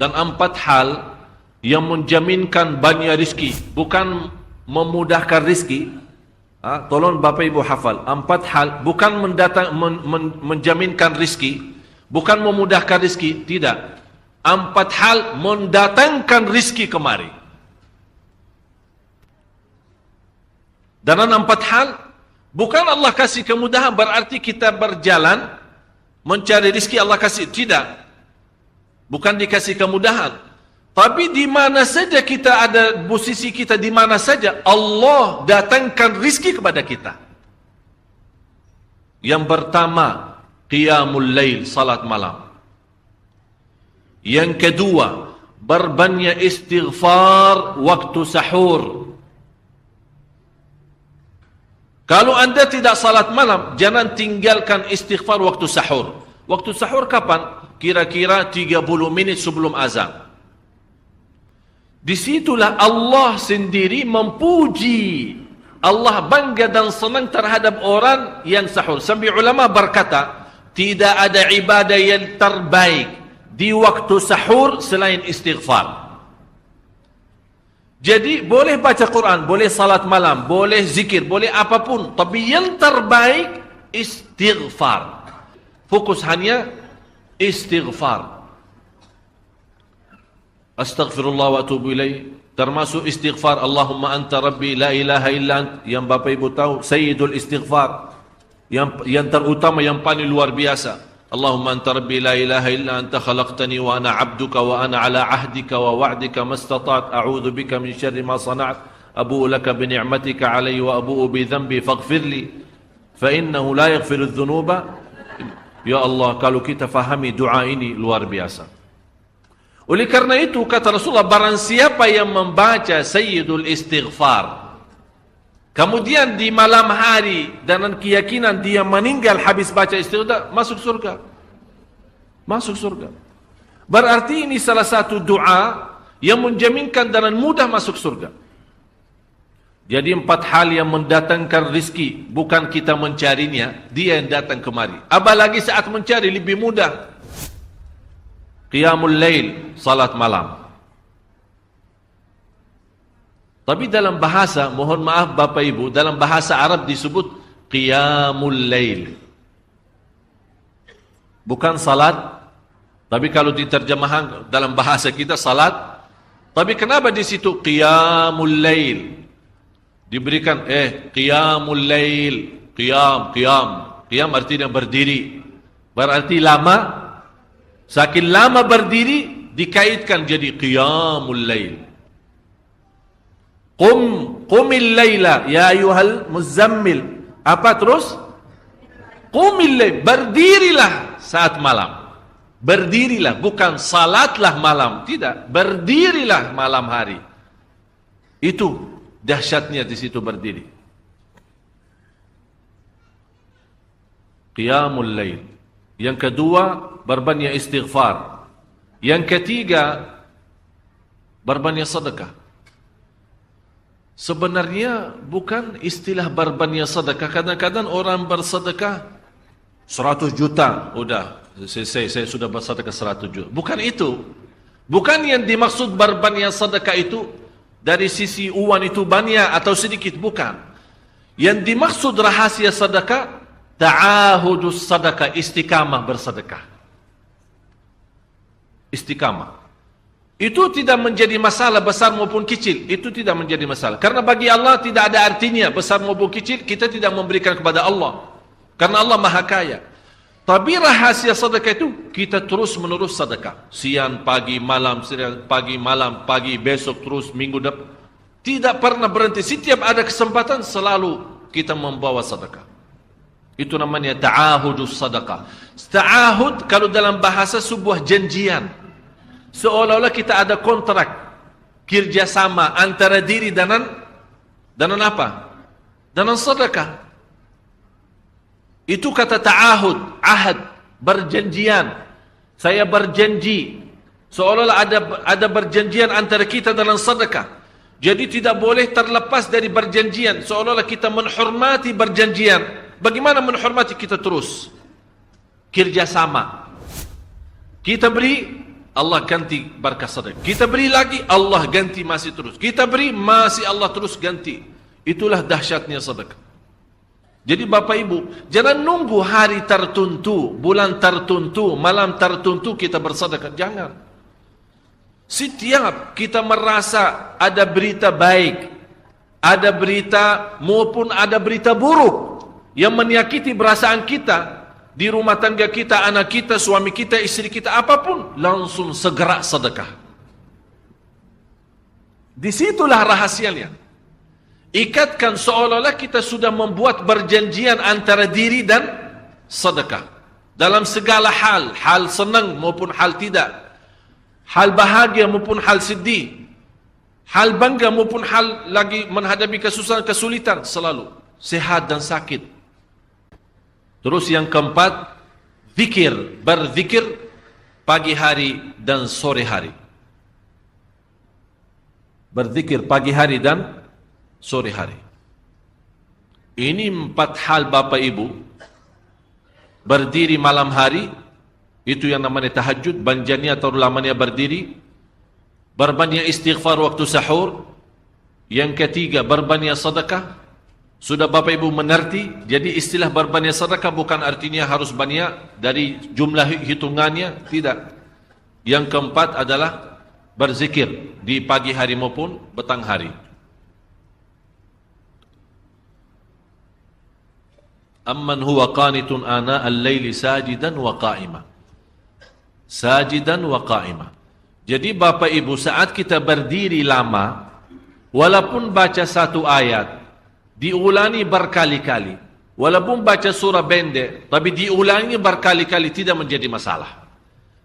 dan 4 hal yang menjaminkan banyak rizki, bukan memudahkan rizki. Tolong Bapak Ibu hafal, 4 hal bukan menjaminkan rizki, bukan memudahkan rizki, tidak. 4 hal mendatangkan rizki kemari. Dan 4 hal bukan Allah kasih kemudahan berarti kita berjalan mencari rizki Allah kasih, tidak. Bukan dikasih kemudahan, tapi di mana saja kita ada, posisi kita di mana saja, Allah datangkan rizki kepada kita. Yang pertama, qiyamul lail, salat malam. Yang kedua, berbanyak istighfar waktu sahur. Kalau anda tidak salat malam, jangan tinggalkan istighfar waktu sahur. Waktu sahur kapan? Kira-kira 30 minit sebelum azan. Disitulah Allah sendiri memuji. Allah bangga dan senang terhadap orang yang sahur. Sampai ulama berkata, tidak ada ibadah yang terbaik di waktu sahur selain istighfar. Jadi boleh baca Quran, boleh salat malam, boleh zikir, boleh apapun, tapi yang terbaik istighfar. Fokus hanya istighfar. Astaghfirullah wa atubu ilaih, termasuk istighfar Allahumma anta rabbi la ilaha illa ant, yang Bapak Ibu tahu sayyidul istighfar, yang terutama, yang paling luar biasa. Allahumma anta rabbi la ilaha illa anta khalaqtani wa ana abduka wa ana ala ahdika wa wa'dika mastata'at a'udzu bika min syarri ma sana'at abu'u laka bi ni'matika alayya wa abu'u bi dhanbi faghfirli fa innahu la yaghfiru adh-dhunuba. Ya Allah, kalau kita fahami doa ini luar biasa. Oleh karena itu kata Rasulullah, barang siapa yang membaca sayyidul istighfar, kemudian di malam hari dengan keyakinan dia meninggal habis baca istighfar, masuk surga. Masuk surga. Berarti ini salah satu doa yang menjaminkan dengan mudah masuk surga. Jadi 4 hal yang mendatangkan rizki, bukan kita mencarinya, dia yang datang kemari. Apalagi saat mencari lebih mudah. Qiyamul lail, salat malam. Tapi dalam bahasa, mohon maaf Bapak Ibu, dalam bahasa Arab disebut qiyamul lail. Bukan salat, tapi kalau diterjemahkan dalam bahasa kita salat. Tapi kenapa di situ qiyamul lail? Diberikan qiyamul lail, qiyam artinya berdiri. Berarti lama, saking lama berdiri dikaitkan jadi qiyamul lail. Qumil laila ya ayyuhal muzammil. Apa terus? Qumil lail, berdirilah saat malam. Berdirilah, bukan salatlah malam, tidak. Berdirilah malam hari. Itu dahsyatnya di situ berdiri. Qiyamul lail. Yang kedua, berbanyak istighfar. Yang ketiga, berbanyak sedekah. Sebenarnya bukan istilah berbanyak sedekah. Kadang-kadang orang bersedekah 100 juta, udah saya sudah bersedekah 100 juta. Bukan itu. Bukan yang dimaksud berbanyak sedekah itu dari sisi uang itu banyak atau sedikit, bukan. Yang dimaksud rahasia sedekah, ta'ahudus sedekah, istiqamah bersedekah. Istiqamah. Itu tidak menjadi masalah besar maupun kecil, itu tidak menjadi masalah. Karena bagi Allah tidak ada artinya besar maupun kecil, kita tidak memberikan kepada Allah. Karena Allah Maha Kaya. Tapi rahasia sedekah itu kita terus menerus sedekah. Siang, pagi, malam, siang, pagi, malam, pagi, besok, terus minggu depan. Tidak pernah berhenti. Setiap ada kesempatan selalu kita membawa sedekah. Itu namanya ta'ahudus sedekah. Ta'ahud kalau dalam bahasa sebuah janjian. Seolah-olah kita ada kontrak kerjasama antara diri dan apa? Dengan sedekah. Itu kata ta'ahud, ahad, berjanjian. Saya berjanji. Seolah-olah ada berjanjian antara kita dalam sedekah. Jadi tidak boleh terlepas dari berjanjian. Seolah-olah kita menghormati berjanjian. Bagaimana menghormati? Kita terus kerjasama. Kita beri, Allah ganti berkah sedekah. Kita beri lagi, Allah ganti masih terus. Kita beri, masih Allah terus ganti. Itulah dahsyatnya sedekah. Jadi Bapak Ibu, jangan nunggu hari tertentu, bulan tertentu, malam tertentu kita bersedekah. Jangan. Setiap kita merasa ada berita baik, ada berita maupun ada berita buruk yang menyakiti perasaan kita, di rumah tangga kita, anak kita, suami kita, istri kita, apapun, langsung segera sedekah. Disitulah rahasianya. Ikatkan seolah-olah kita sudah membuat perjanjian antara diri dan sedekah. Dalam segala hal, hal senang maupun hal tidak, hal bahagia maupun hal sedih, hal bangga maupun hal lagi menghadapi kesusahan, kesulitan, selalu sehat dan sakit. Terus yang keempat, zikir, berzikir pagi hari dan sore hari. Berzikir pagi hari dan sore hari. Ini 4 hal Bapak Ibu. Berdiri malam hari, itu yang namanya tahajud, banjanya atau lamanya berdiri. Berbanyak istighfar waktu sahur. Yang ketiga, berbanyak sedekah. Sudah Bapak Ibu mengerti, jadi istilah berbanyak sedekah bukan artinya harus banyak dari jumlah hitungannya, tidak. Yang keempat adalah berzikir di pagi hari maupun petang hari. Amman huwa qanitun ana al-laili sajidan wa qa'ima. Sajidan wa qa'ima. Jadi Bapak Ibu, saat kita berdiri lama, walaupun baca satu ayat, diulangi berkali-kali. Walaupun baca surah pendek, tapi diulangi berkali-kali, tidak menjadi masalah.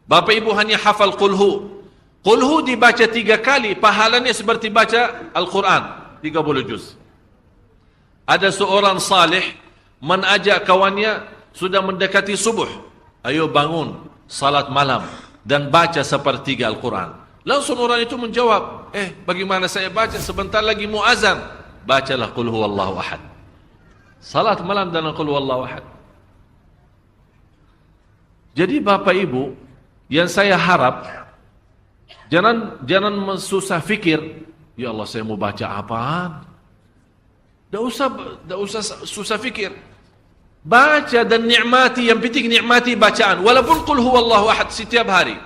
Bapak Ibu hanya hafal qulhu. Qulhu dibaca 3 kali, pahalanya seperti baca Al-Quran, 30 juz. Ada seorang salih, menajak kawannya, sudah mendekati subuh, ayo bangun, salat malam, dan baca sepertiga Al-Quran. Langsung orang itu menjawab, bagaimana saya baca, sebentar lagi mau azan. Bacalah Qul huwallahu ahad. Salat malam dan Qul huwallahu ahad. Jadi Bapak Ibu, yang saya harap, jangan susah fikir, ya Allah saya mau baca apaan. Tak usah susah fikir. Baca dan nikmati, yang penting nikmati bacaan. Walaupun Qul huwallahu ahad setiap hari.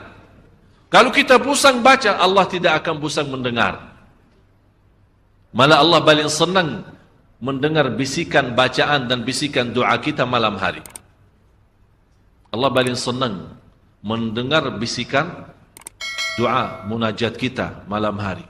Kalau kita pusing baca, Allah tidak akan pusing mendengar. Malah Allah paling senang mendengar bisikan bacaan dan bisikan doa kita malam hari. Allah paling senang mendengar bisikan doa munajat kita malam hari.